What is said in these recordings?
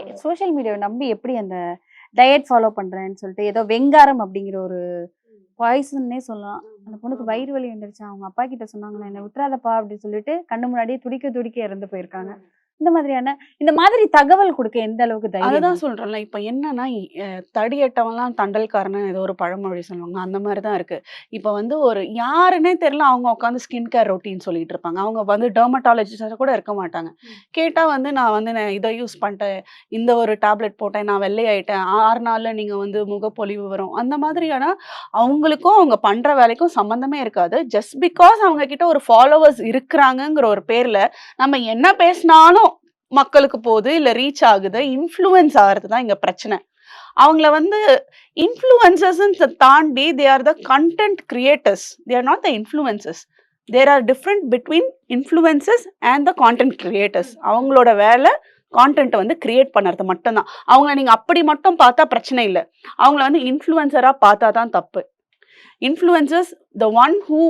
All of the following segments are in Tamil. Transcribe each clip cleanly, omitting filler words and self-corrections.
ஓகே. சோஷியல் மீடியாவை நம்பி எப்படி அந்த டயட் ஃபாலோ பண்றேன்னு சொல்லிட்டு ஏதோ வெங்காரம் அப்படிங்கிற ஒரு பாய்சன்னே சொல்லலாம். அந்த பொண்ணுக்கு ஆமா. வயிறு வலி வந்துருச்சாம். அவங்க அப்பா கிட்ட சொன்னாங்களாம், "என்ன விட்டுறாதப்பா" அப்படின்னு சொல்லிட்டு கண்ணு முன்னாடியே துடிக்க துடிக்க இறந்து போயிருக்காங்க. இந்த மாதிரி தகவல் குடுக்க எந்த அளவுக்கு தைரியம் அதுதான் வேணும்? சொல்றேன்ல. இப்ப என்னன்னா, தடியட்டவன்லாம் தண்டல்காரன்னு ஏதோ ஒரு பழமொழி சொல்லுவாங்க. அந்த மாரி தான் இருக்கு. இப்ப வந்து ஒரு யாருன்னே தெரியல அவங்க உட்காந்து ஸ்கின் கேர் ரொட்டீன் சொல்லிட்டு இருப்பாங்க. அவங்க வந்து டெர்மடாலஜிஸ்ட்டா கூட இருக்க மாட்டாங்க. கேட்டா வந்து நான் இத யூஸ் பண்ணிட்டேன். இந்த ஒரு டேப்லெட் போட்டேன். நான் வெள்ளையாயிட்டேன். 6 நாள்ல நீங்க வந்து முகப்பொலிவு வரும். அந்த மாதிரியான அவங்களுக்கும் அவங்க பண்ற வேலைக்கும் சம்மந்தமே இருக்காது. ஜஸ்ட் பிகாஸ் அவங்க கிட்ட ஒரு ஃபாலோவர்ஸ் இருக்கிறாங்கங்கிற ஒரு பேர்ல, நம்ம என்ன பேசினாலும் மக்களுக்கு போகுது, இல்ல ரீச் ஆகுது. இன்ஃப்ளூயன்ஸ் ஆகுறது தான் இங்க பிரச்சனை. அவங்கள வந்து இன்ஃப்ளூயன்சர்ஸ்ன்னு தாண்டி they are the content creators. They are not the influencers. There are different between influencers and the content creators. அவங்களோட வேலை கான்டென்ட்ட வந்து கிரியேட் பண்ணுறது மட்டும் தான். அவங்கள நீங்க அப்படி மட்டும் பார்த்தா பிரச்சனை இல்ல. அவங்கள வந்து இன்ஃப்ளூயன்சரா பார்த்தா தான் தப்பு. இன்ஃப்ளூயன்சர்ஸ் த ஒன் ஹூ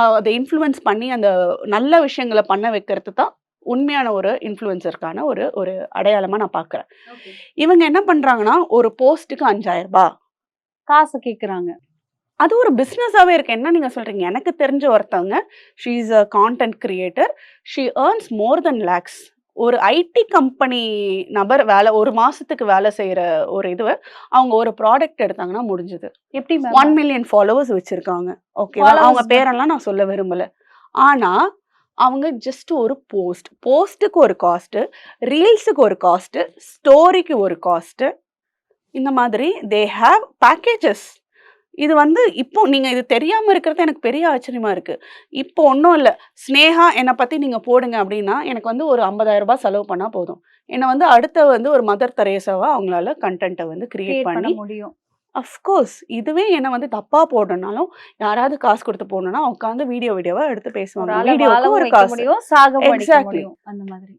அத இன்ஃப்ளூயன்ஸ் பண்ணி அந்த நல்ல விஷயங்கள பண்ண வைக்கிறது தான் உண்மையான ஒரு இன்ஃப்ளூயன்சருக்கான ஒரு ஒரு அடையாளமா நான் பார்க்குறேன். இவங்க என்ன பண்றாங்கன்னா, ஒரு போஸ்ட்டுக்கு ரூ. 5,000 காசு கேட்குறாங்க. அது ஒரு பிசினஸாவே இருக்கு. என்ன நீங்க சொல்றீங்க? எனக்கு தெரிஞ்ச ஒருத்தவங்க, she is a content creator. She earns more than lakhs. ஒரு ஐடி கம்பெனி நபர் ஒரு மாசத்துக்கு வேலை செய்ற ஒரு அவங்க ஒரு ப்ராடக்ட் எடுத்தாங்கன்னா முடிஞ்சது. எப்படி 1 மில்லியன் ஃபாலோவர்ஸ் வச்சிருக்காங்க. ஓகேவா? அவங்க ஃபாலோவர்ஸ் பேரெல்லாம் நான் சொல்ல விரும்பல. ஆனா, அவங்க ஜஸ்ட் ஒரு போஸ்ட்டுக்கு ஒரு காஸ்ட்டு, ரீல்ஸுக்கு ஒரு காஸ்ட்டு, ஸ்டோரிக்கு ஒரு காஸ்ட்டு. இந்த மாதிரி தே ஹேவ் பேக்கேஜஸ். இது வந்து இப்போ நீங்க இது தெரியாம இருக்கிறது எனக்கு பெரிய ஆச்சரியமா இருக்கு. இப்போ ஒண்ணும் இல்ல. ஸ்னேகா என்ன பத்தி நீங்க போடுங்க அப்டின்னா, எனக்கு வந்து ஒரு ரூ. 50,000 செலவு பண்ணா போதும். என்ன வந்து அடுத்த வந்து ஒரு மதர் தெரேசாவா அவங்களால கன்டென்ட்ட வந்து கிரியேட் கிரியேட் பண்ண பண்ணி முடியும். அஃப்கோர்ஸ். இதுவே என்ன வந்து தப்பா போடணும்னாலும், யாராவது காசு குடுத்து போடணும்னா, உட்காந்து வீடியோவா எடுத்து ஒரு பேசுவாங்க. ஆள வீடியோவுக்கு வாழவும் ஒரு வைக்க காசு. முடியும், சாகவும் அடிக்க எக்ஸாக்ட்லி. முடியும். அந்த மாதிரி.